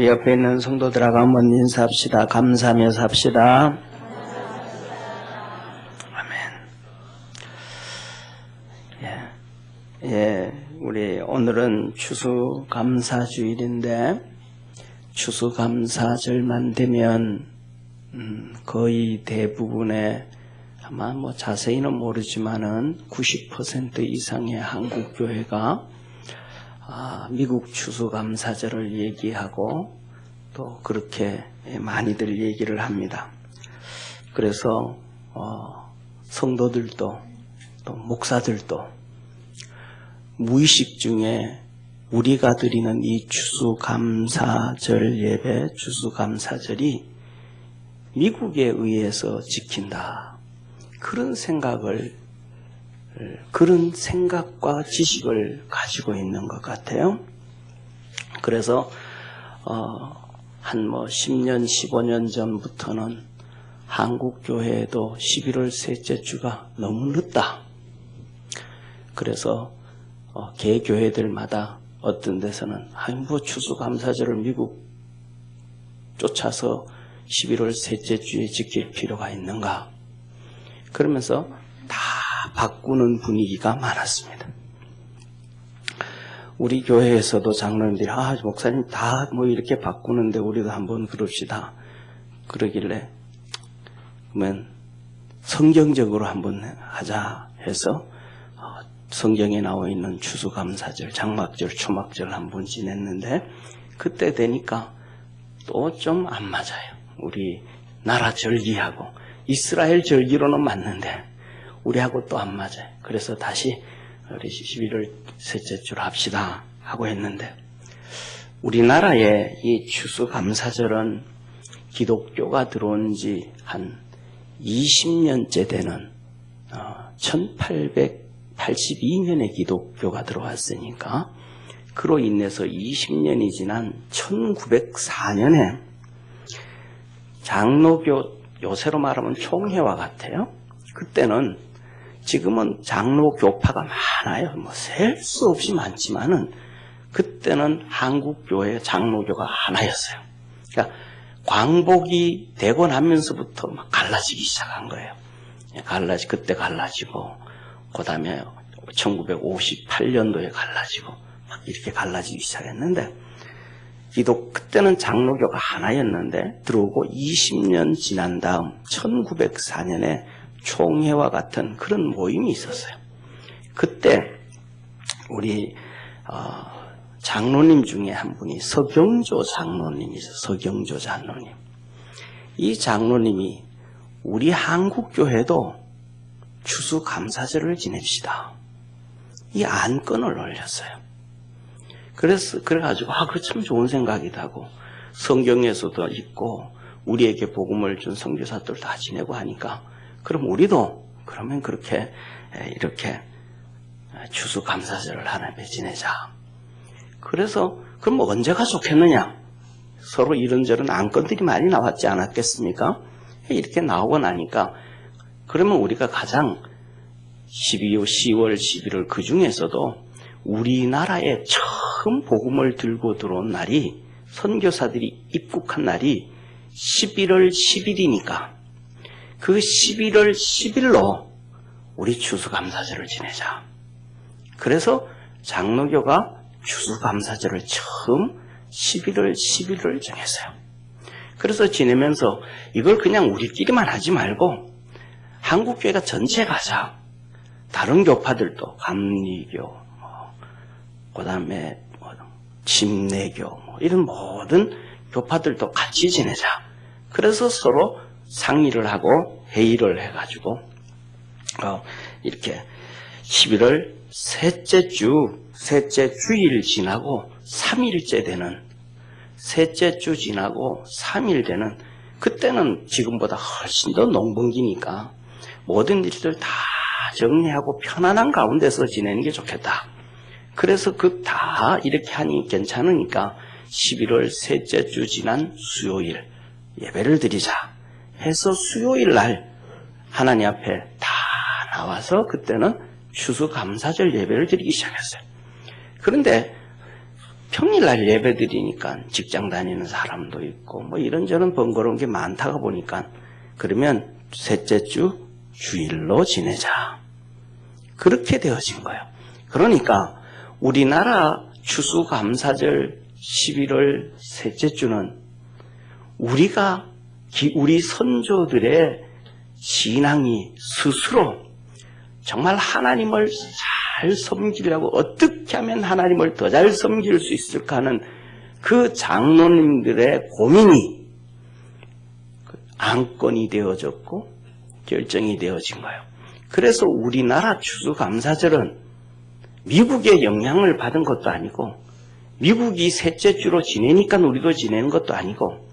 옆에 있는 성도들하고 한번 인사합시다. 감사하며 삽시다. 아멘. 우리 오늘은 추수감사주일인데 추수감사절만 되면 거의 대부분의 아마 자세히는 모르지만은 90% 이상의 한국 교회가 미국 추수감사절을 얘기하고 또 그렇게 많이들 얘기를 합니다. 그래서 성도들도 또 목사들도 무의식 중에 우리가 드리는 이 추수감사절 예배, 추수감사절이 미국에 의해서 지킨다. 그런 생각과 지식을 가지고 있는 것 같아요. 그래서 한 10년, 15년 전부터는 한국 교회에도 11월 셋째 주가 너무 늦다. 그래서 개교회들마다 어떤 데서는 추수감사절을 미국 쫓아서 11월 셋째 주에 지킬 필요가 있는가? 그러면서 다 바꾸는 분위기가 많았습니다. 우리 교회에서도 장로님들이 목사님 다 이렇게 바꾸는데 우리도 한번 그럽시다. 그러길래 그러면 성경적으로 한번 하자 해서 성경에 나와 있는 추수감사절, 장막절, 초막절 한번 지냈는데 그때 되니까 또 좀 안 맞아요. 우리 나라 절기하고 이스라엘 절기로는 맞는데 우리하고 또 안 맞아요. 그래서 다시 우리 11월 셋째 주를 합시다 하고 했는데 우리나라의 이 추수감사절은 기독교가 들어온 지 한 20년째 되는 1882년에 기독교가 들어왔으니까 그로 인해서 20년이 지난 1904년에 장로교, 요새로 말하면 총회와 같아요. 그때는 지금은 장로교파가 많아요. 셀 수 없이 많지만은 그때는 한국교회 장로교가 하나였어요. 그러니까 광복이 되고 나면서부터 막 갈라지기 시작한 거예요. 그때 갈라지고 그 다음에 1958년도에 갈라지고 막 이렇게 갈라지기 시작했는데 그때는 장로교가 하나였는데 들어오고 20년 지난 다음 1904년에 총회와 같은 그런 모임이 있었어요. 그때 우리 장로님 중에 한 분이 서경조 장로님이죠. 서경조 장로님. 이 장로님이 우리 한국교회도 추수감사절을 지냅시다. 이 안건을 올렸어요. 그래가지고 그거 참 좋은 생각이다 하고 성경에서도 있고 우리에게 복음을 준 선교사들 다 지내고 하니까 그럼 우리도 그러면 그렇게 이렇게 추수감사절을 하나님께 지내자. 그래서 그럼 언제가 좋겠느냐? 서로 이런저런 안건들이 많이 나왔지 않았겠습니까? 이렇게 나오고 나니까 그러면 우리가 가장 12월, 10월, 11월 그 중에서도 우리나라에 처음 복음을 들고 들어온 날이 선교사들이 입국한 날이 11월 10일이니까 그 11월 10일로 우리 추수감사절을 지내자. 그래서 장로교가 추수감사절을 처음 11월 10일을 정했어요. 그래서 지내면서 이걸 그냥 우리끼리만 하지 말고 한국교회가 전체 가자. 다른 교파들도 감리교, 그 다음에 침례교 이런 모든 교파들도 같이 지내자. 그래서 서로 상의를 하고 회의를 해가지고 이렇게 11월 셋째 주일 지나고 3일째 되는 셋째 주 지나고 3일 되는 그때는 지금보다 훨씬 더 농번기니까 모든 일들 다 정리하고 편안한 가운데서 지내는 게 좋겠다. 그래서 다 이렇게 하니 괜찮으니까 11월 셋째 주 지난 수요일 예배를 드리자 해서 수요일 날 하나님 앞에 다 나와서 그때는 추수감사절 예배를 드리기 시작했어요. 그런데 평일날 예배 드리니까 직장 다니는 사람도 있고 뭐 이런저런 번거로운 게 많다가 보니까 그러면 셋째 주 주일로 지내자. 그렇게 되어진 거예요. 그러니까 우리나라 추수감사절 11월 셋째 주는 우리 선조들의 신앙이 스스로 정말 하나님을 잘 섬기려고 어떻게 하면 하나님을 더 잘 섬길 수 있을까 하는 그 장로님들의 고민이 안건이 되어졌고 결정이 되어진 거예요. 그래서 우리나라 추수감사절은 미국의 영향을 받은 것도 아니고 미국이 셋째 주로 지내니까 우리도 지내는 것도 아니고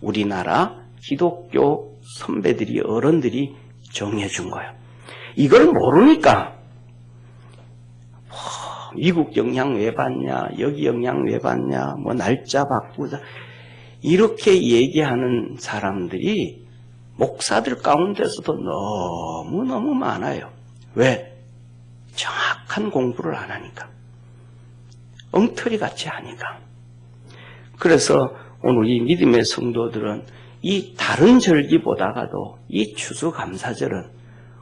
우리나라 기독교 선배들이 어른들이 정해준 거예요. 이걸 모르니까 미국 영향 왜 받냐, 여기 영향 왜 받냐, 뭐 날짜 바꾸자 이렇게 얘기하는 사람들이 목사들 가운데서도 너무너무 많아요. 왜? 정확한 공부를 안 하니까. 엉터리 같이 하니까. 그래서 오늘 이 믿음의 성도들은 이 다른 절기보다가도 이 추수감사절은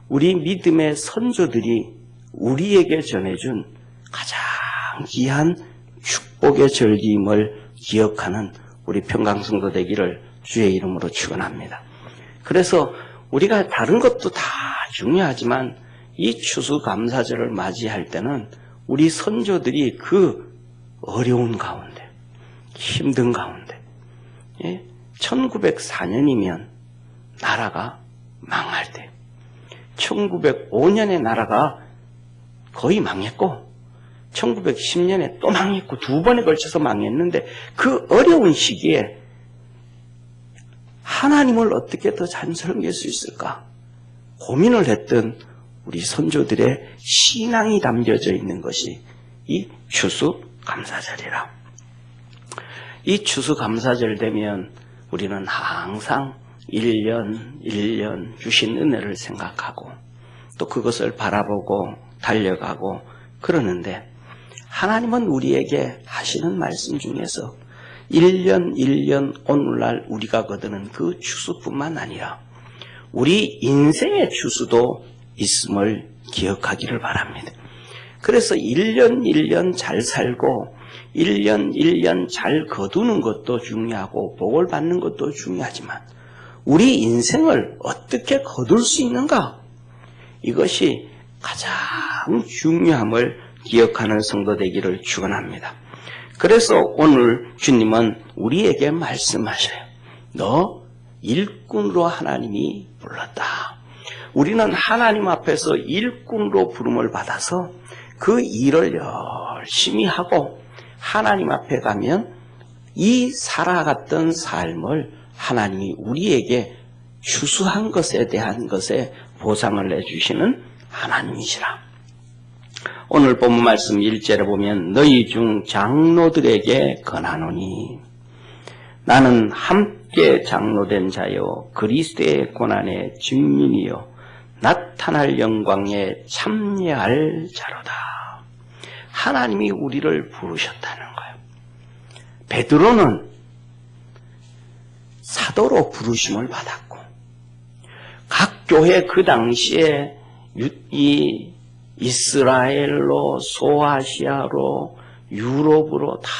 우리 믿음의 선조들이 우리에게 전해준 가장 귀한 축복의 절기임을 기억하는 우리 평강성도 되기를 주의 이름으로 축원합니다. 그래서 우리가 다른 것도 다 중요하지만 이 추수감사절을 맞이할 때는 우리 선조들이 그 어려운 가운데, 힘든 가운데 1904년이면 나라가 망할 때 1905년에 나라가 거의 망했고 1910년에 또 망했고 두 번에 걸쳐서 망했는데 그 어려운 시기에 하나님을 어떻게 더 잘 섬길 수 있을까 고민을 했던 우리 선조들의 신앙이 담겨져 있는 것이 이 추수감사절이라. 이 추수감사절 되면 우리는 항상 1년 주신 은혜를 생각하고 또 그것을 바라보고 달려가고 그러는데 하나님은 우리에게 하시는 말씀 중에서 1년 오늘날 우리가 거두는 그 추수뿐만 아니라 우리 인생의 추수도 있음을 기억하기를 바랍니다. 그래서 1년 잘 살고 1년 잘 거두는 것도 중요하고 복을 받는 것도 중요하지만 우리 인생을 어떻게 거둘 수 있는가? 이것이 가장 중요함을 기억하는 성도 되기를 축원합니다. 그래서 오늘 주님은 우리에게 말씀하셔요. 너 일꾼으로 하나님이 불렀다. 우리는 하나님 앞에서 일꾼으로 부름을 받아서 그 일을 열심히 하고 하나님 앞에 가면 이 살아갔던 삶을 하나님이 우리에게 추수한 것에 대한 것에 보상을 내주시는 하나님이시라. 오늘 본문 말씀 1절에 보면 너희 중 장로들에게 권하노니 나는 함께 장로된 자요 그리스도의 고난의 증인이요 나타날 영광에 참여할 자로다. 하나님이 우리를 부르셨다는 거예요. 베드로는 사도로 부르심을 받았고 각 교회 그 당시에 이 이스라엘로 소아시아로 유럽으로 다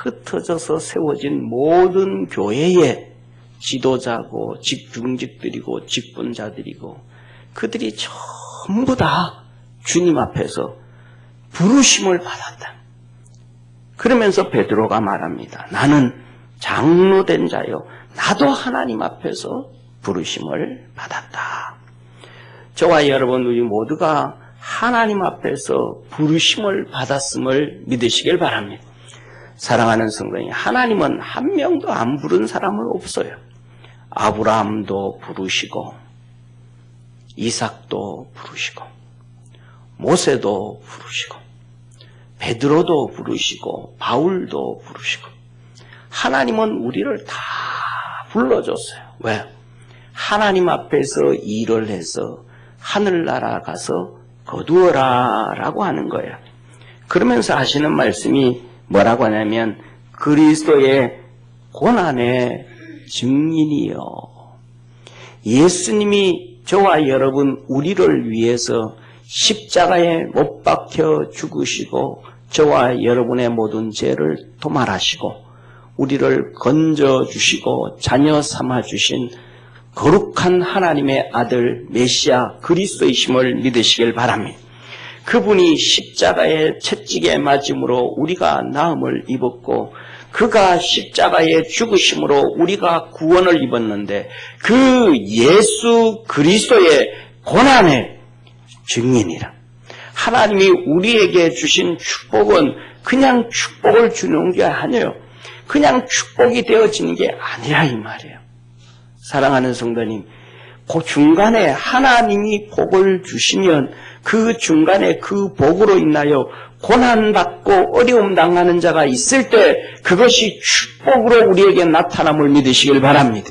흩어져서 세워진 모든 교회의 지도자고 직중직들이고 직분자들이고 그들이 전부 다 주님 앞에서 부르심을 받았다. 그러면서 베드로가 말합니다. 나는 장로된 자요. 나도 하나님 앞에서 부르심을 받았다. 저와 여러분 우리 모두가 하나님 앞에서 부르심을 받았음을 믿으시길 바랍니다. 사랑하는 성도님, 하나님은 한 명도 안 부른 사람은 없어요. 아브라함도 부르시고 이삭도 부르시고 모세도 부르시고 베드로도 부르시고 바울도 부르시고 하나님은 우리를 다 불러줬어요. 왜? 하나님 앞에서 일을 해서 하늘나라 가서 거두어라 라고 하는 거예요. 그러면서 하시는 말씀이 뭐라고 하냐면 그리스도의 고난의 증인이요. 예수님이 저와 여러분 우리를 위해서 십자가에 못 박혀 죽으시고 저와 여러분의 모든 죄를 도말하시고 우리를 건져주시고 자녀 삼아주신 거룩한 하나님의 아들 메시아 그리스도이심을 믿으시길 바랍니다. 그분이 십자가에 채찍에 맞음으로 우리가 나음을 입었고 그가 십자가에 죽으심으로 우리가 구원을 입었는데 그 예수 그리스도의 고난의 증인이라. 하나님이 우리에게 주신 축복은 그냥 축복을 주는 게 아니에요. 그냥 축복이 되어지는 게 아니라 이 말이에요. 사랑하는 성도님, 그 중간에 하나님이 복을 주시면 그 중간에 그 복으로 인하여 고난받고 어려움 당하는 자가 있을 때 그것이 축복으로 우리에게 나타남을 믿으시길 바랍니다.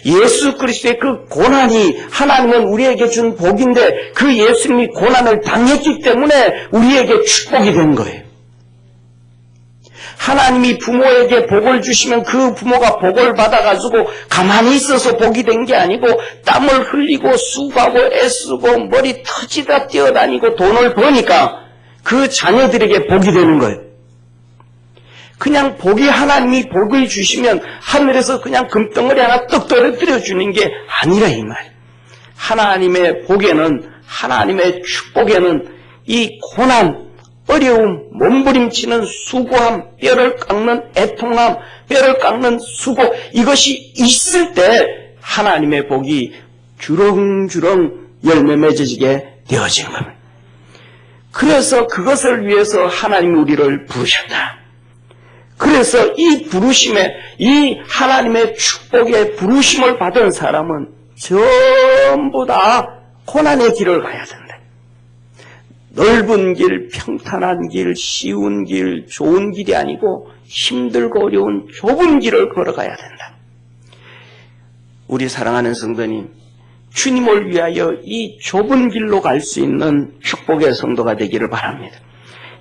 예수 그리스도의 그 고난이 하나님은 우리에게 준 복인데 그 예수님이 고난을 당했기 때문에 우리에게 축복이 된 거예요. 하나님이 부모에게 복을 주시면 그 부모가 복을 받아가지고 가만히 있어서 복이 된 게 아니고 땀을 흘리고 수고하고 애쓰고 머리 터지다 뛰어다니고 돈을 버니까 그 자녀들에게 복이 되는 거예요. 그냥 복이 하나님이 복을 주시면 하늘에서 그냥 금덩어리 하나 떡 떨어뜨려 주는 게 아니라 이 말. 하나님의 복에는 하나님의 축복에는 이 고난 어려움, 몸부림치는 수고함, 뼈를 깎는 애통함, 뼈를 깎는 수고 이것이 있을 때 하나님의 복이 주렁주렁 열매 맺어지게 되어진 겁니다. 그래서 그것을 위해서 하나님이 우리를 부르셨다. 그래서 이 부르심에 이 하나님의 축복의 부르심을 받은 사람은 전부 다 고난의 길을 가야 된다. 넓은 길, 평탄한 길, 쉬운 길, 좋은 길이 아니고 힘들고 어려운 좁은 길을 걸어가야 된다. 우리 사랑하는 성도님, 주님을 위하여 이 좁은 길로 갈 수 있는 축복의 성도가 되기를 바랍니다.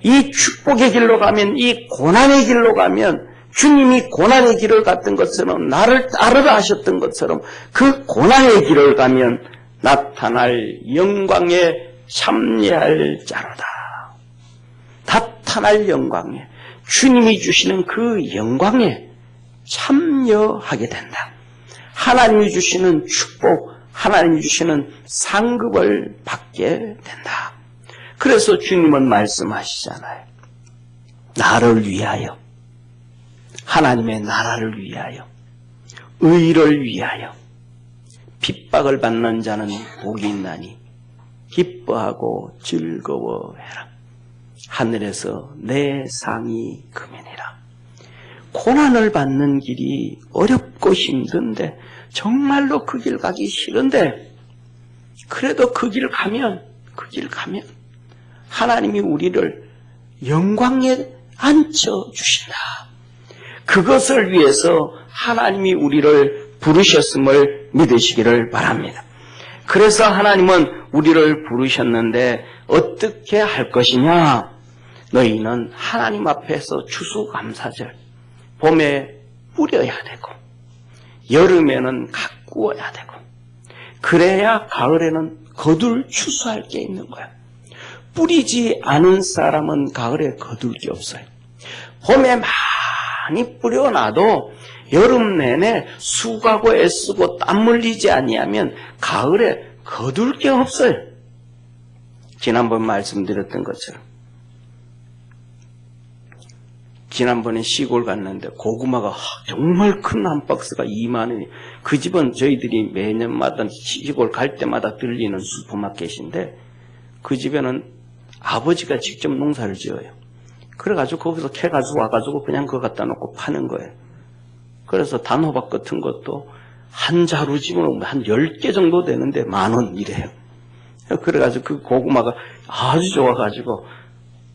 이 축복의 길로 가면, 이 고난의 길로 가면 주님이 고난의 길을 갔던 것처럼 나를 따르라 하셨던 것처럼 그 고난의 길을 가면 나타날 영광의 참여할 자로다. 나타날 영광에 주님이 주시는 그 영광에 참여하게 된다. 하나님이 주시는 축복, 하나님이 주시는 상급을 받게 된다. 그래서 주님은 말씀하시잖아요. 나를 위하여, 하나님의 나라를 위하여, 의를 위하여 핍박을 받는 자는 복이 있나니 기뻐하고 즐거워해라. 하늘에서 내 상이 금이니라. 고난을 받는 길이 어렵고 힘든데 정말로 그 길 가기 싫은데 그래도 그 길 가면 하나님이 우리를 영광에 앉혀주신다. 그것을 위해서 하나님이 우리를 부르셨음을 믿으시기를 바랍니다. 그래서 하나님은 우리를 부르셨는데 어떻게 할 것이냐? 너희는 하나님 앞에서 추수감사절, 봄에 뿌려야 되고 여름에는 가꾸어야 되고 그래야 가을에는 거둘 추수할 게 있는 거야. 뿌리지 않은 사람은 가을에 거둘 게 없어요. 봄에 많이 뿌려놔도 여름 내내 수고하고 애쓰고 땀 흘리지 아니하면 가을에 거둘 게 없어요. 지난번 말씀드렸던 것처럼 지난번에 시골 갔는데 고구마가 정말 큰 한 박스가 2만 원이. 그 집은 저희들이 매년마다 시골 갈 때마다 들리는 슈퍼마켓인데 그 집에는 아버지가 직접 농사를 지어요. 그래가지고 거기서 캐가지고 와가지고 그냥 그거 갖다 놓고 파는 거예요. 그래서 단호박 같은 것도 한 자루 집어넣으면 한 10개 정도 되는데 10,000원 이래요. 그래가지고 그 고구마가 아주 좋아가지고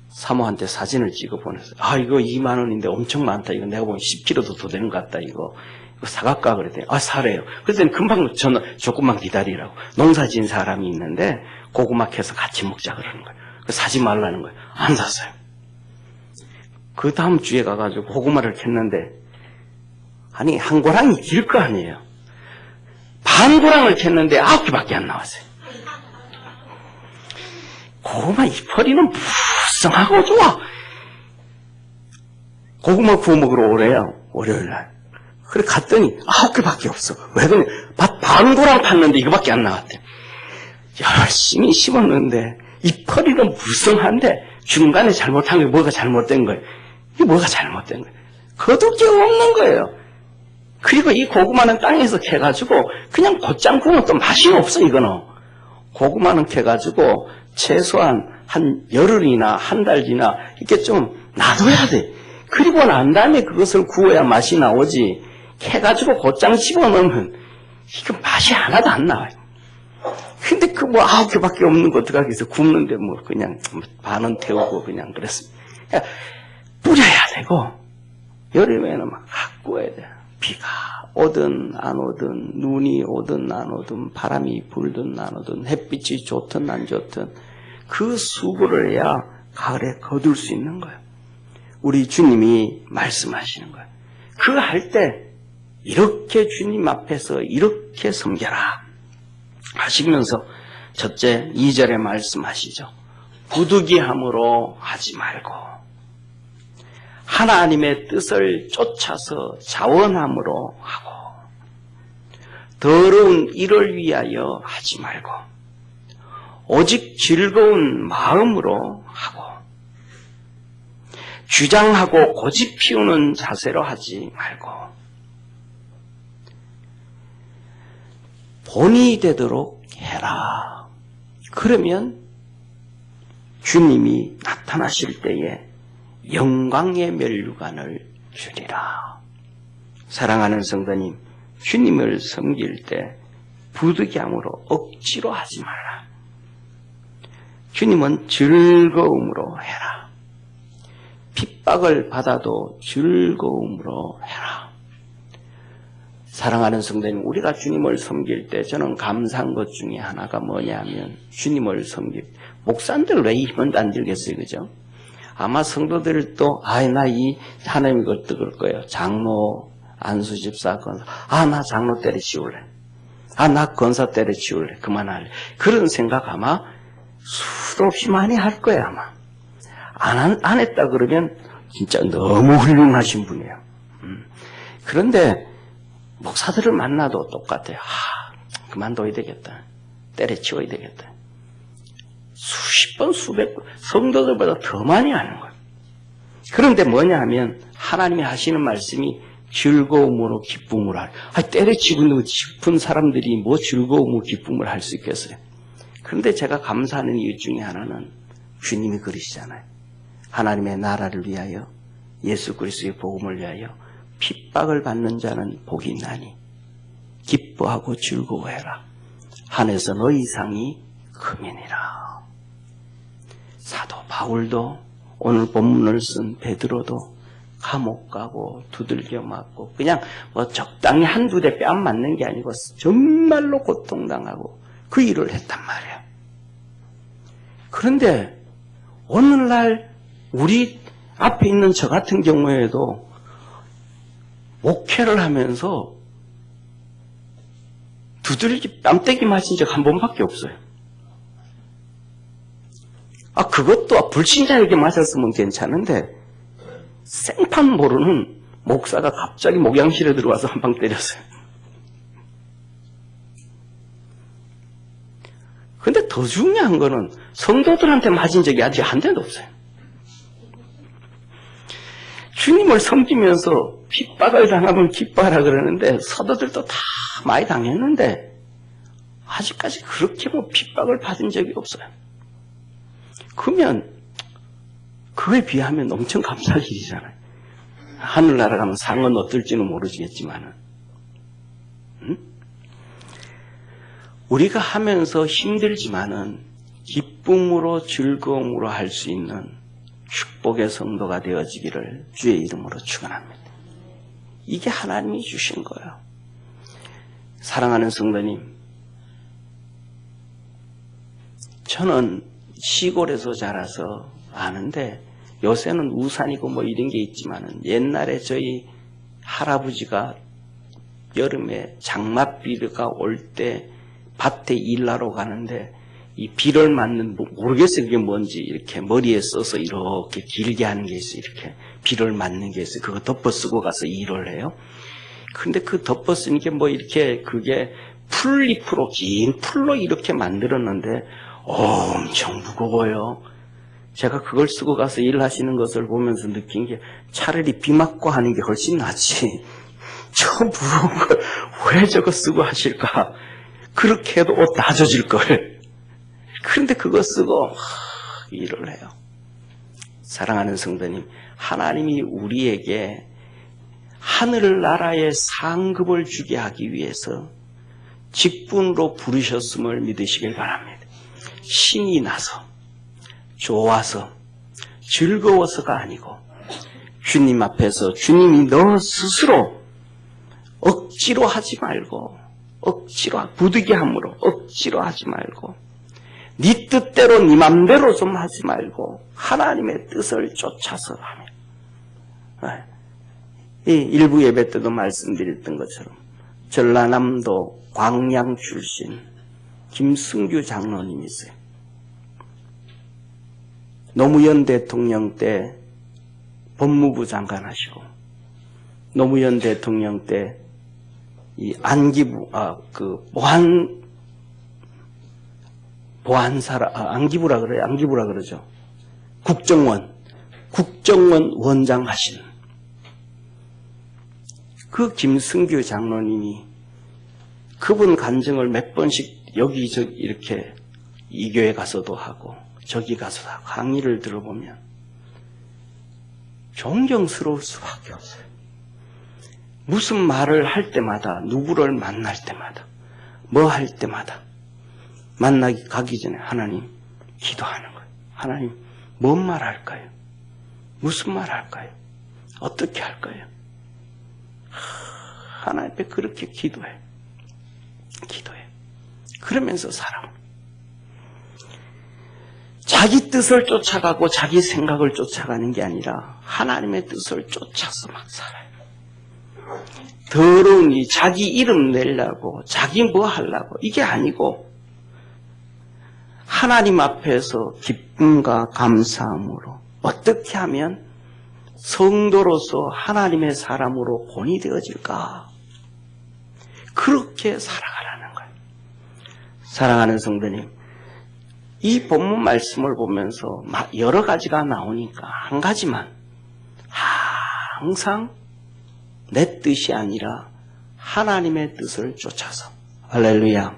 사모한테 사진을 찍어 보냈어요. 아, 이거 2만 원인데 엄청 많다. 이거 내가 보면 10kg도 더 되는 것 같다. 이거 사갈까? 그랬더니, 아, 사래요. 그랬더니 금방 저는 조금만 기다리라고. 농사 지은 사람이 있는데 고구마 캐서 같이 먹자 그러는 거예요. 사지 말라는 거예요. 안 샀어요. 그 다음 주에 가가지고 고구마를 캤는데, 아니, 한 고랑이 길 거 아니에요. 반 고랑을 캤는데 9개밖에 안 나왔어요. 고구마 이파리는 무성하고 좋아. 고구마 구워 먹으러 오래요. 월요일날. 그래 갔더니 9개밖에 없어. 왜 그러냐. 반 고랑 팠는데 이거밖에 안 나왔대. 열심히 심었는데 이파리는 무성한데 중간에 잘못한 게 뭐가 잘못된 거예요. 이게 뭐가 잘못된 거예요. 거둘 게 없는 거예요. 그리고 이 고구마는 땅에서 캐가지고 그냥 곧장 구우면 또 맛이 없어. 이거는 고구마는 캐가지고 최소한 한 열흘이나 한 달 지나 이렇게 좀 놔둬야 돼. 그리고 난 다음에 그것을 구워야 맛이 나오지. 캐가지고 곧장 집어넣으면 이거 맛이 하나도 안 나와요. 근데 그 9개밖에 없는 거 어떡하겠어. 굽는데 뭐 그냥 반은 태우고 그냥 그랬습니다. 그러니까 뿌려야 되고 여름에는 막 구워야 돼. 비가 오든 안 오든 눈이 오든 안 오든 바람이 불든 안 오든 햇빛이 좋든 안 좋든 그 수고를 해야 가을에 거둘 수 있는 거예요. 우리 주님이 말씀하시는 거예요. 그 할 때 이렇게 주님 앞에서 이렇게 섬겨라 하시면서 첫째 2절에 말씀하시죠. 부득이함으로 하지 말고 하나님의 뜻을 쫓아서 자원함으로 하고 더러운 일을 위하여 하지 말고 오직 즐거운 마음으로 하고 주장하고 고집 피우는 자세로 하지 말고 본이 되도록 해라. 그러면 주님이 나타나실 때에 영광의 면류관을 주리라. 사랑하는 성도님, 주님을 섬길 때 부득이함으로 억지로 하지 말라. 주님은 즐거움으로 해라. 핍박을 받아도 즐거움으로 해라. 사랑하는 성도님, 우리가 주님을 섬길 때 저는 감사한 것 중에 하나가 뭐냐면 주님을 섬길 목사님들 왜 힘은 안 들겠어요, 그죠? 아마 성도들도 나 이 하나님 이걸 뜯을 거예요. 장로 안수 집사 건사 나 장로 때려치울래. 나 건사 때려치울래. 그만할래. 그런 생각 아마 수도 없이 많이 할 거예요, 아마. 안 했다 그러면 진짜 너무 훌륭하신 분이에요. 그런데 목사들을 만나도 똑같아요. 그만둬야 되겠다. 때려치워야 되겠다. 수십 번, 수백 번, 성도들보다 더 많이 하는 거예요. 그런데 뭐냐 하면 하나님이 하시는 말씀이 즐거움으로 기쁨으로 하라. 때려치고 있는 싶은 사람들이 뭐 즐거움으로 기쁨을 할 수 있겠어요. 그런데 제가 감사하는 이유 중에 하나는 주님이 그러시잖아요. 하나님의 나라를 위하여 예수 그리스도의 복음을 위하여 핍박을 받는 자는 복이 있나니 기뻐하고 즐거워해라. 하늘에서 너희 상이 크면이라. 사도 바울도 오늘 본문을 쓴 베드로도 감옥 가고 두들겨 맞고 그냥 뭐 적당히 한두 대 뺨 맞는 게 아니고 정말로 고통당하고 그 일을 했단 말이에요. 그런데 오늘날 우리 앞에 있는 저 같은 경우에도 목회를 하면서 두들기 뺨때기 맞은 적 한 번밖에 없어요. 그것도 불신자에게 맞았으면 괜찮은데 생판 모르는 목사가 갑자기 목양실에 들어와서 한 방 때렸어요. 근데 더 중요한 거는 성도들한테 맞은 적이 아직 한 대도 없어요. 주님을 섬기면서 핍박을 당하면 기뻐하라 그러는데 서도들도 다 많이 당했는데 아직까지 그렇게 핍박을 받은 적이 없어요. 그러면 그에 비하면 엄청 감사할 일이잖아요. 하늘나라 가면 상은 어떨지는 모르겠지만은 우리가 하면서 힘들지만은 기쁨으로 즐거움으로 할 수 있는 축복의 성도가 되어지기를 주의 이름으로 축원합니다. 이게 하나님이 주신 거예요. 사랑하는 성도님, 저는 시골에서 자라서 아는데 요새는 우산이고 뭐 이런 게 있지만은 옛날에 저희 할아버지가 여름에 장맛비가 올 때 밭에 일하러 가는데 이 비를 맞는, 모르겠어요. 그게 뭔지. 이렇게 머리에 써서 이렇게 길게 하는 게 있어요. 이렇게 비를 맞는 게 있어요. 그거 덮어 쓰고 가서 일을 해요. 근데 그 덮어 쓰는 게 뭐 이렇게 그게 풀잎으로, 긴 풀로 이렇게 만들었는데 엄청 무거워요. 제가 그걸 쓰고 가서 일하시는 것을 보면서 느낀 게 차라리 비 맞고 하는 게 훨씬 낫지. 저 무거운 걸 왜 저거 쓰고 하실까? 그렇게 해도 옷 다 젖을 걸. 그런데 그거 쓰고 일을 해요. 사랑하는 성도님, 하나님이 우리에게 하늘나라의 상급을 주게 하기 위해서 직분으로 부르셨음을 믿으시길 바랍니다. 신이 나서, 좋아서, 즐거워서가 아니고 주님 앞에서 주님이 너 스스로 억지로 하지 말고, 억지로 부득이함으로 억지로 하지 말고, 네 뜻대로 네 맘대로 좀 하지 말고 하나님의 뜻을 쫓아서 하면, 이 일부 예배 때도 말씀드렸던 것처럼 전라남도 광양 출신 김승규 장로님이 있어요. 노무현 대통령 때 법무부 장관 하시고, 노무현 대통령 때 이 안기부, 안기부라 그래요. 안기부라 그러죠. 국정원 원장 하신 그 김승규 장로님이 그분 간증을 몇 번씩 여기저기 이렇게 이 교회 가서도 하고 저기 가서도 하고 강의를 들어보면 존경스러울 수밖에 없어요. 무슨 말을 할 때마다, 누구를 만날 때마다, 뭐 할 때마다 가기 전에 하나님 기도하는 거예요. 하나님 뭔 말 할까요? 무슨 말 할까요? 어떻게 할까요? 하나님 앞에 그렇게 기도해. 그러면서 살아. 자기 뜻을 쫓아가고 자기 생각을 쫓아가는 게 아니라 하나님의 뜻을 쫓아서 막 살아요. 더러우니 자기 이름 내려고, 자기 뭐 하려고, 이게 아니고 하나님 앞에서 기쁨과 감사함으로 어떻게 하면 성도로서 하나님의 사람으로 본이 되어질까? 그렇게 살아가라는 거예요. 사랑하는 성도님, 이 본문 말씀을 보면서 여러 가지가 나오니까 한 가지만, 항상 내 뜻이 아니라 하나님의 뜻을 쫓아서, 할렐루야,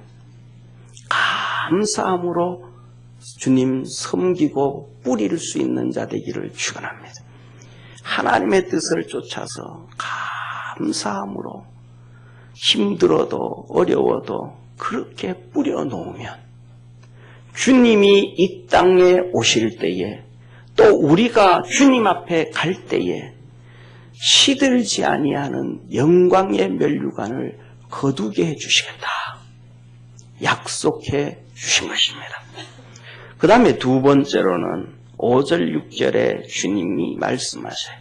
감사함으로 주님 섬기고 뿌릴 수 있는 자 되기를 축원합니다. 하나님의 뜻을 쫓아서 감사함으로 힘들어도 어려워도 그렇게 뿌려놓으면 주님이 이 땅에 오실 때에, 또 우리가 주님 앞에 갈 때에 시들지 아니하는 영광의 면류관을 거두게 해주시겠다 약속해 주신 것입니다. 그 다음에 두 번째로는 5절 6절에 주님이 말씀하셔요.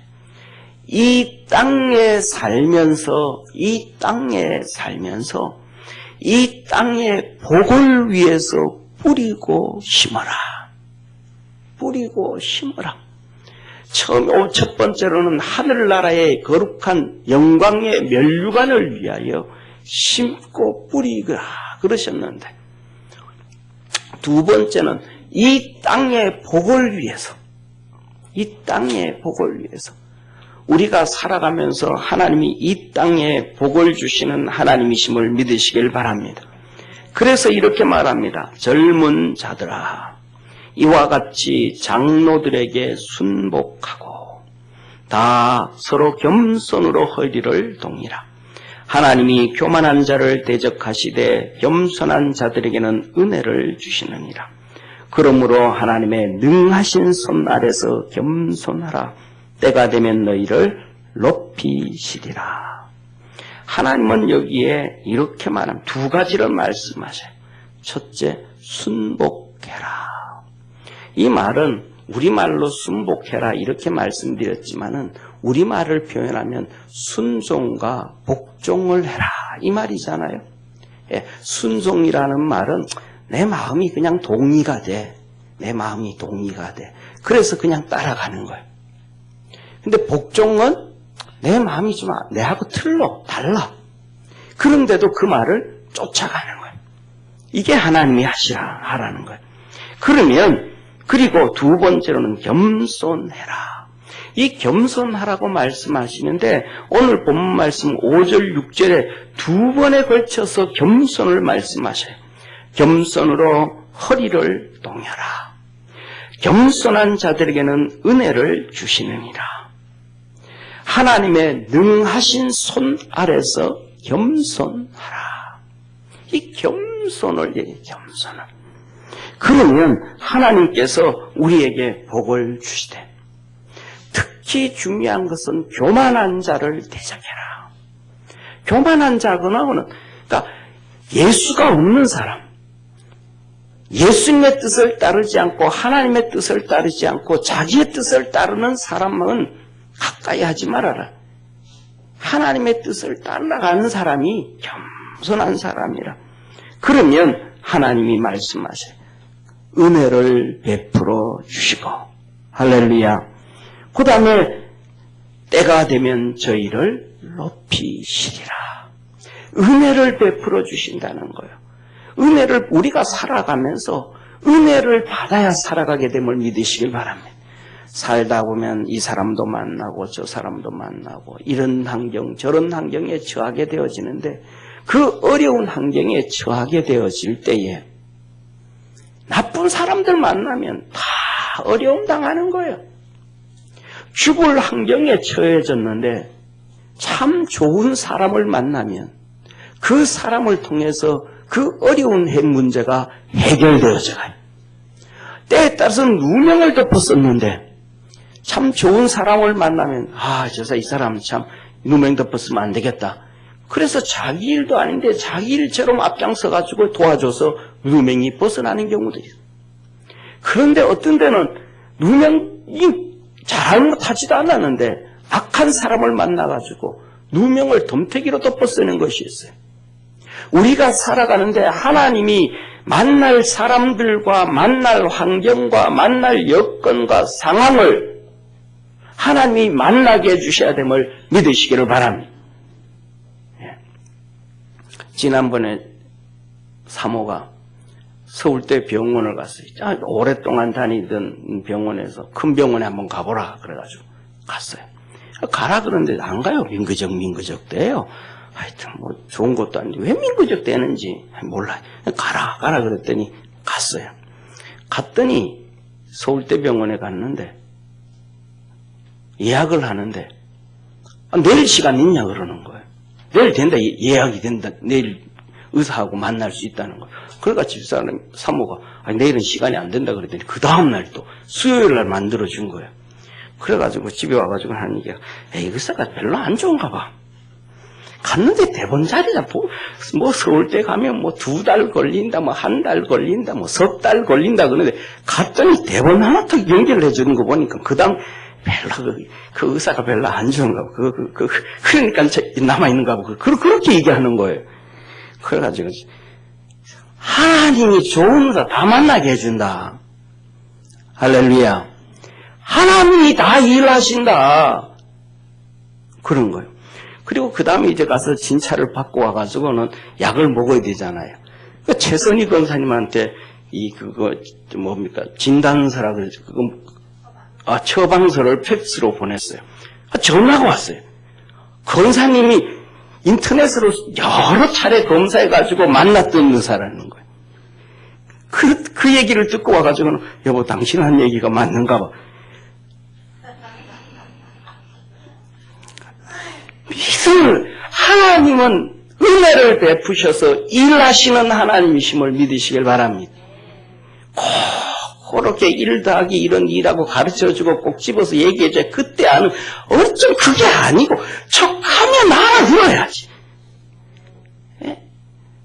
이 땅에 살면서 이 땅의 복을 위해서 뿌리고 심어라. 첫 번째로는 하늘나라의 거룩한 영광의 면류관을 위하여 심고 뿌리라 그러셨는데, 두 번째는 이 땅의 복을 위해서, 우리가 살아가면서 하나님이 이 땅에 복을 주시는 하나님이심을 믿으시길 바랍니다. 그래서 이렇게 말합니다. 젊은 자들아, 이와 같이 장로들에게 순복하고 다 서로 겸손으로 허리를 동이라. 하나님이 교만한 자를 대적하시되 겸손한 자들에게는 은혜를 주시느니라. 그러므로 하나님의 능하신 손 아래서 겸손하라. 때가 되면 너희를 높이시리라. 하나님은 여기에 이렇게 말하면 두 가지를 말씀하셔요. 첫째, 순복해라. 이 말은 우리말로 순복해라 이렇게 말씀드렸지만은 우리말을 표현하면 순종과 복종을 해라 이 말이잖아요. 예, 순종이라는 말은 내 마음이 그냥 동의가 돼. 내 마음이 동의가 돼. 그래서 그냥 따라가는 거예요. 근데 복종은 내 마음이 좀 내하고 달라. 그런데도 그 말을 쫓아가는 거예요. 이게 하나님이 하라는 거예요. 그러면 그리고 두 번째로는 겸손해라. 이 겸손하라고 말씀하시는데 오늘 본문 말씀 5절 6절에 두 번에 걸쳐서 겸손을 말씀하셔요. 겸손으로 허리를 동여라. 겸손한 자들에게는 은혜를 주시느니라. 하나님의 능하신 손 아래서 겸손하라. 이 겸손을 겸손을. 그러면 하나님께서 우리에게 복을 주시되 특히 중요한 것은 교만한 자를 대적해라. 교만한 자거나는 그러니까 예수가 없는 사람, 예수님의 뜻을 따르지 않고 하나님의 뜻을 따르지 않고 자기의 뜻을 따르는 사람은 가까이 하지 말아라. 하나님의 뜻을 따라가는 사람이 겸손한 사람이라. 그러면 하나님이 말씀하세요. 은혜를 베풀어 주시고 할렐루야. 그 다음에 때가 되면 저희를 높이시리라. 은혜를 베풀어 주신다는 거예요. 은혜를 우리가 살아가면서 은혜를 받아야 살아가게 됨을 믿으시길 바랍니다. 살다 보면 이 사람도 만나고 저 사람도 만나고 이런 환경 저런 환경에 처하게 되어지는데 그 어려운 환경에 처하게 되어질 때에 나쁜 사람들 만나면 다 어려움 당하는 거예요. 죽을 환경에 처해졌는데 참 좋은 사람을 만나면 그 사람을 통해서 그 어려운 문제가 해결되어져 가요. 때에 따라서는 누명을 덮었었는데 참 좋은 사람을 만나면 이 사람 참 누명 덮었으면 안 되겠다. 그래서 자기 일도 아닌데 자기 일처럼 앞장서 가지고 도와줘서 누명이 벗어나는 경우도 있어요. 그런데 어떤 데는 누명이 잘못하지도 않았는데 악한 사람을 만나가지고 누명을 덤태기로 덮어 쓰는 것이 있어요. 우리가 살아가는데 하나님이 만날 사람들과 만날 환경과 만날 여건과 상황을 하나님이 만나게 해주셔야 됨을 믿으시기를 바랍니다. 지난번에 사모가 서울대 병원을 갔어요. 오랫동안 다니던 병원에서 큰 병원에 한번 가보라 그래가지고 갔어요. 가라 그러는데 안 가요. 민거적 돼요. 하여튼 뭐 좋은 것도 아닌데 왜 민거적 되는지 몰라요. 가라 그랬더니 갔어요. 갔더니 서울대 병원에 갔는데 예약을 하는데 내일 시간 있냐 그러는 거예요. 내일 된다, 예약이 된다, 내일 의사하고 만날 수 있다는 거예요. 그러니까 집사람 사모가 내일은 시간이 안 된다 그랬더니 그 다음날 또 수요일날 만들어준 거예요. 그래가지고 집에 와가지고 하는 얘기가 의사가 별로 안 좋은가 봐. 갔는데 대본 자리다. 뭐 서울대 가면 뭐 2달 걸린다, 뭐 1달 걸린다, 뭐 석 달 걸린다 그러는데 갔더니 대본 하나 더 연결해 주는 거 보니까 그 다음 별로 그 의사가 별로 안 좋은가 봐. 그러니까 남아있는가 봐. 그렇게 얘기하는 거예요. 그래가지고 하나님이 좋은 의사 다 만나게 해준다. 할렐루야. 하나님이 다 일하신다. 그런 거예요. 그리고 그 다음에 이제 가서 진찰을 받고 와가지고는 약을 먹어야 되잖아요. 그 최선희 권사님한테 진단서라 그러죠. 처방서를 팩스로 보냈어요. 전화가 왔어요. 권사님이 인터넷으로 여러 차례 검사해가지고 만났던 의사라는 거예요. 그 얘기를 듣고 와가지고는 여보 당신 한 얘기가 맞는가 봐. 하나님은 은혜를 베푸셔서 일하시는 하나님이심을 믿으시길 바랍니다. 그렇게 1 더하기 1은 2라고 가르쳐주고 꼭 집어서 얘기해줘야 그때 아는 어쩜 그게 아니고 척하면 알아들어야지.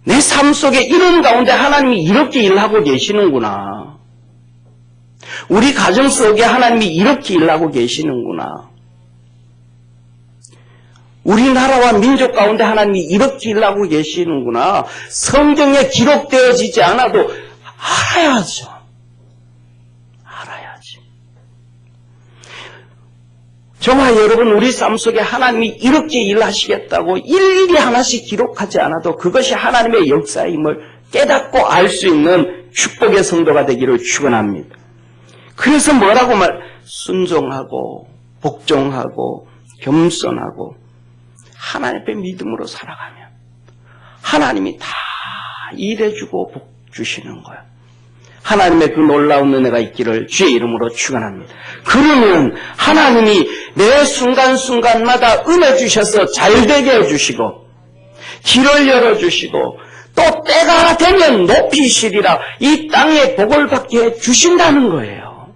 내 삶 속에 이런 가운데 하나님이 이렇게 일하고 계시는구나. 우리 가정 속에 하나님이 이렇게 일하고 계시는구나. 우리나라와 민족 가운데 하나님이 이렇게 일하고 계시는구나. 성경에 기록되어지지 않아도 알아야죠. 알아야지. 저와 여러분 우리 삶 속에 하나님이 이렇게 일하시겠다고 일일이 하나씩 기록하지 않아도 그것이 하나님의 역사임을 깨닫고 알 수 있는 축복의 성도가 되기를 축원합니다. 그래서 뭐라고 순종하고 복종하고 겸손하고 하나님 앞에 믿음으로 살아가면 하나님이 다 일해주고 복 주시는 거예요. 하나님의 그 놀라운 은혜가 있기를 주의 이름으로 축원합니다. 그러면 하나님이 매 순간순간마다 은혜 주셔서 잘되게 해주시고 길을 열어주시고 또 때가 되면 높이시리라 이 땅에 복을 받게 해주신다는 거예요.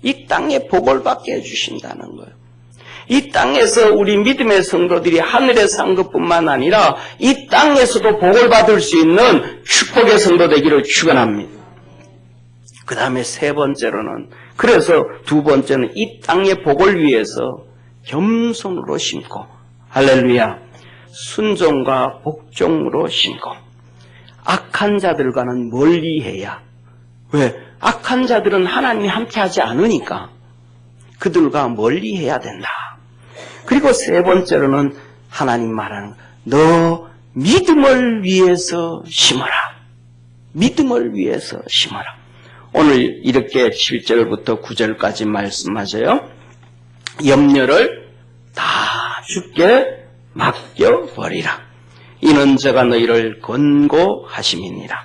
이 땅에 복을 받게 해주신다는 거예요. 이 땅에서 우리 믿음의 성도들이 하늘에 산 것뿐만 아니라 이 땅에서도 복을 받을 수 있는 축복의 성도 되기를 축원합니다. 그 다음에 세 번째로는 그래서 두 번째는 이 땅의 복을 위해서 겸손으로 심고 할렐루야 순종과 복종으로 심고 악한 자들과는 멀리해야 왜? 악한 자들은 하나님이 함께하지 않으니까 그들과 멀리해야 된다. 그리고 세 번째로는 하나님 말하는 너 믿음을 위해서 심어라. 믿음을 위해서 심어라. 오늘 이렇게 7절부터 9절까지 말씀하세요. 염려를 다 주께 맡겨버리라. 이는 저가 너희를 권고하심이니라.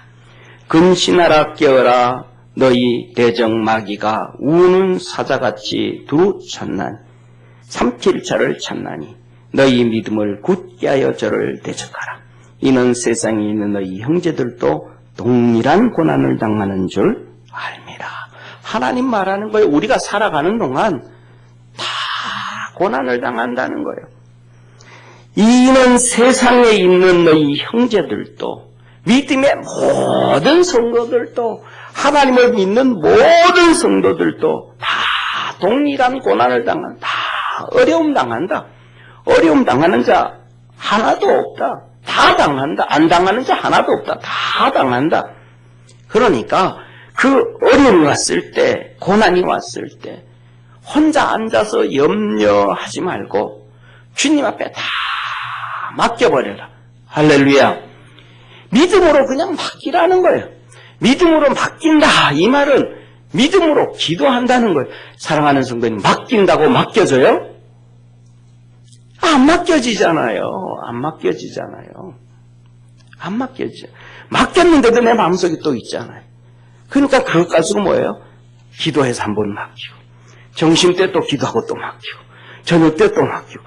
근신하라 깨어라. 너희 대적마귀가 우는 사자같이 두 첫난 삼킬 자를 찾나니 너희 믿음을 굳게 하여 저를 대적하라. 이는 세상에 있는 너희 형제들도 동일한 고난을 당하는 줄 알미라. 하나님 말하는 거예요. 우리가 살아가는 동안 다 고난을 당한다는 거예요. 이는 세상에 있는 너희 형제들도 믿음의 모든 성도들도 하나님을 믿는 모든 성도들도 다 동일한 고난을 당한다. 다 어려움 당한다. 어려움 당하는 자 하나도 없다. 다 당한다. 안 당하는 자 하나도 없다. 다 당한다. 그러니까 그 어려움이 왔을 때, 고난이 왔을 때 혼자 앉아서 염려하지 말고 주님 앞에 다 맡겨버려라. 할렐루야. 믿음으로 그냥 맡기라는 거예요. 믿음으로 맡긴다. 이 말은 믿음으로 기도한다는 거예요. 사랑하는 성도님, 맡긴다고 맡겨져요? 안 맡겨지잖아요. 안 맡겨지잖아요. 안 맡겨지죠. 맡겼는데도 내 마음속에 또 있잖아요. 그러니까 그것 가지고 뭐예요? 기도해서 한 번 맡기고, 점심 때 또 기도하고 또 맡기고, 저녁 때 또 맡기고.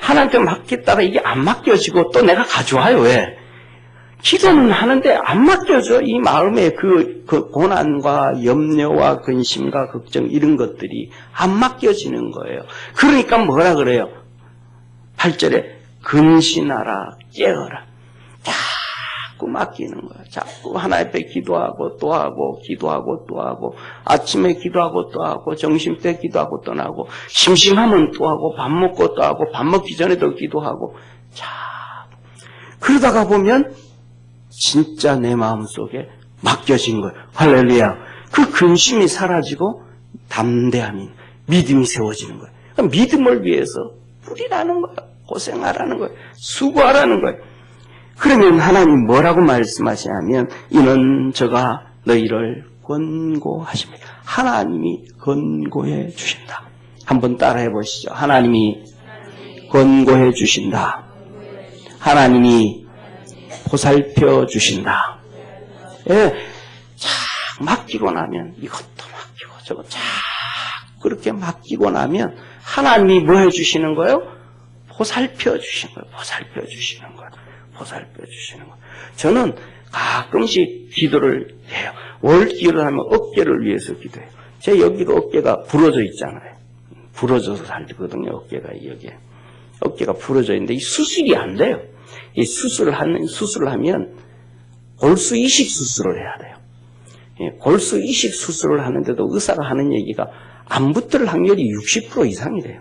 하나님께 맡겼다가 이게 안 맡겨지고 또 내가 가져와요. 왜? 기도는 하는데 안 맡겨져. 이 마음의 그 고난과 염려와 근심과 걱정 이런 것들이 안 맡겨지는 거예요. 그러니까 뭐라 그래요? 8절에 근신하라 깨어라. 자꾸 맡기는 거예요. 자꾸 하나님 앞에 기도하고 또 하고 기도하고 또 하고 아침에 기도하고 또 하고 점심때 기도하고 또 하고 심심하면 또 하고 밥 먹고 또 하고 밥 먹기 전에도 기도하고 자 그러다가 보면 진짜 내 마음속에 맡겨진 거예요. 할렐루야. 그 근심이 사라지고 담대함이 믿음이 세워지는 거예요. 그러니까 믿음을 위해서 뿌리라는 거예요. 고생하라는 거예요. 수고하라는 거예요. 그러면 하나님 뭐라고 말씀하시냐면 이는 저가 너희를 권고하십니다. 하나님이 권고해 주신다. 한번 따라해 보시죠. 하나님이 권고해 주신다. 하나님이 보살펴 주신다. 예, 쫙 맡기고 나면 이것도 맡기고 저거 쫙 그렇게 맡기고 나면 하나님이 뭐 해주시는 거예요? 보살펴 주시는 거예요. 보살펴 주시는 거예요. 보살펴 주시는 거예요. 저는 가끔씩 기도를 해요. 월 기도를 하면 어깨를 위해서 기도해요. 제 여기가 어깨가 부러져 있잖아요. 부러져서 살거든요. 어깨가 여기에. 어깨가 부러져 있는데 이 수술이 안 돼요. 이 수술을 하면 골수 이식 수술을 해야 돼요. 골수 이식 수술을 하는데도 의사가 하는 얘기가 안 붙을 확률이 60% 이상이래요.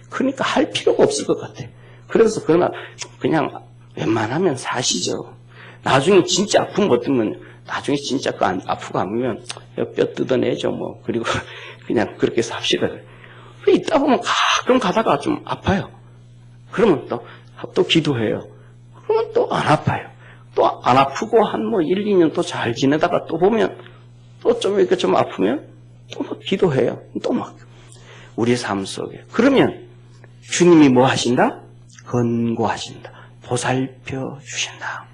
그러니까 할 필요가 없을 것 같아. 그래서 그냥 웬만하면 사시죠. 나중에 진짜 아픔 같으면 나중에 진짜 아프고 아프면 뼈 뜯어내죠 뭐. 그리고 그냥 그렇게 삽시다. 있다 보면 가끔 가다가 좀 아파요. 그러면 또 기도해요. 그러면 또 안 아파요. 또 안 아프고 한 1, 2년 또 잘 지내다가 또 보면 또 좀 이렇게 좀 아프면 또 기도해요. 또 우리의 삶 속에. 그러면 주님이 뭐 하신다? 권고하신다. 보살펴 주신다.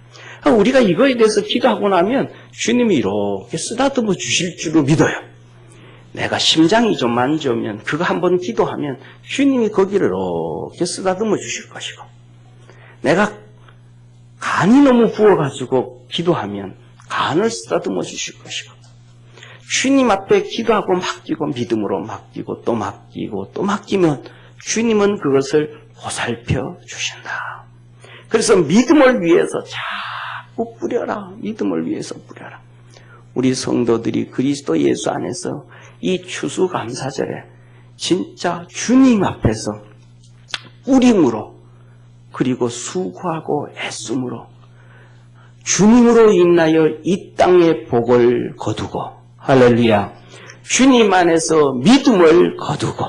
우리가 이거에 대해서 기도하고 나면 주님이 이렇게 쓰다듬어 주실 줄로 믿어요. 내가 심장이 좀 안 좋으면 그거 한번 기도하면 주님이 거기를 이렇게 쓰다듬어 주실 것이고, 내가 간이 너무 부어가지고 기도하면 간을 쓰다듬어 주실 것이고, 주님 앞에 기도하고 맡기고 믿음으로 맡기고 또 맡기고 또 맡기면 주님은 그것을 보살펴 주신다. 그래서 믿음을 위해서 자꾸 뿌려라. 믿음을 위해서 뿌려라. 우리 성도들이 그리스도 예수 안에서 이 추수감사절에 진짜 주님 앞에서 뿌림으로, 그리고 수고하고 애씀으로 주님으로 인하여 이 땅의 복을 거두고, 할렐루야, 주님 안에서 믿음을 거두고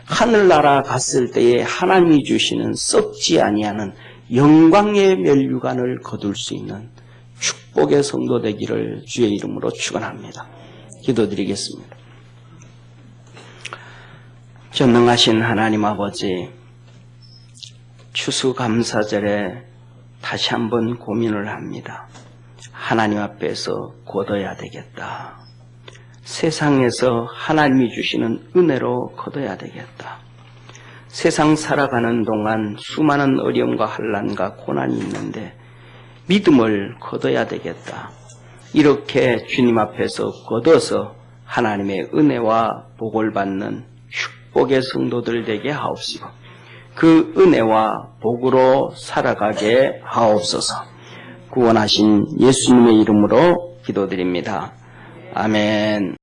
하늘나라 갔을 때에 하나님이 주시는 썩지 아니하는 영광의 면류관을 거둘 수 있는 축복의 성도 되기를 주의 이름으로 축원합니다. 기도드리겠습니다. 전능하신 하나님 아버지, 추수감사절에 다시 한번 고민을 합니다. 하나님 앞에서 거둬야 되겠다. 세상에서 하나님이 주시는 은혜로 거둬야 되겠다. 세상 살아가는 동안 수많은 어려움과 환난과 고난이 있는데 믿음을 거둬야 되겠다. 이렇게 주님 앞에서 거둬서 하나님의 은혜와 복을 받는 축복의 성도들 되게 하옵시고, 그 은혜와 복으로 살아가게 하옵소서. 구원하신 예수님의 이름으로 기도드립니다. 아멘.